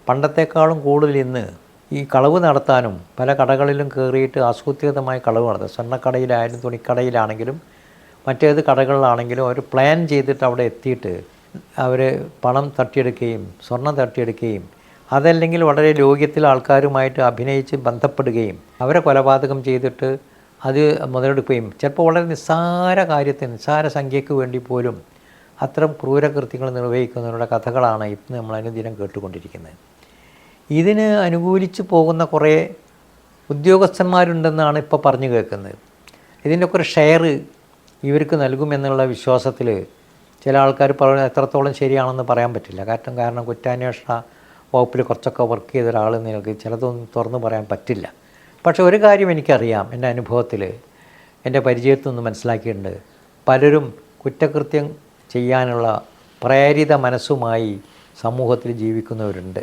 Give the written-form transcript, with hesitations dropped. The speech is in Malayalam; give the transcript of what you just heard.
പണ്ടത്തെക്കാളും കൂടുതൽ ഇന്ന് ഈ കളവ് നടത്താനും പല കടകളിലും കയറിയിട്ട് ആസൂത്രിതമായി കളവ് നടത്തുക. സ്വർണ്ണക്കടയിലായാലും തുണിക്കടയിലാണെങ്കിലും മറ്റേത് കടകളിലാണെങ്കിലും അവർ പ്ലാൻ ചെയ്തിട്ട് അവിടെ എത്തിയിട്ട് അവർ പണം തട്ടിയെടുക്കുകയും സ്വർണം തട്ടിയെടുക്കുകയും അതല്ലെങ്കിൽ വളരെ ലോക്യത്തിൽ ആൾക്കാരുമായിട്ട് അഭിനയിച്ച് ബന്ധപ്പെടുകയും അവരെ കൊലപാതകം ചെയ്തിട്ട് അത് മുതലെടുക്കുകയും ചിലപ്പോൾ വളരെ നിസ്സാര കാര്യത്തിന് നിസ്സാര സംഖ്യയ്ക്ക് വേണ്ടി പോലും അത്തരം ക്രൂരകൃത്യങ്ങൾ നിർവഹിക്കുന്നവരുടെ കഥകളാണ് ഇന്ന് നമ്മൾ അനുദിനം കേട്ടുകൊണ്ടിരിക്കുന്നത്. ഇതിന് അനുകൂലിച്ച് പോകുന്ന കുറേ ഉദ്യോഗസ്ഥന്മാരുണ്ടെന്നാണ് ഇപ്പോൾ പറഞ്ഞു കേൾക്കുന്നത്. ഇതിൻ്റെയൊക്കെ ഒരു ഷെയർ ഇവർക്ക് നൽകുമെന്നുള്ള വിശ്വാസത്തിൽ ചില ആൾക്കാർ പറയുന്നത് എത്രത്തോളം ശരിയാണെന്ന് പറയാൻ പറ്റില്ല. കാരണം കുറ്റാന്വേഷണ വകുപ്പിൽ കുറച്ചൊക്കെ വർക്ക് ചെയ്ത ഒരാൾ നിങ്ങൾക്ക് ചിലതൊന്നും തുറന്നു പറയാൻ പറ്റില്ല. പക്ഷേ ഒരു കാര്യം എനിക്കറിയാം, എൻ്റെ അനുഭവത്തിൽ എൻ്റെ പരിചയത്തിൽ നിന്ന് മനസ്സിലാക്കിയിട്ടുണ്ട്. പലരും കുറ്റകൃത്യം ചെയ്യാനുള്ള പ്രേരിത മനസ്സുമായി സമൂഹത്തിൽ ജീവിക്കുന്നവരുണ്ട്.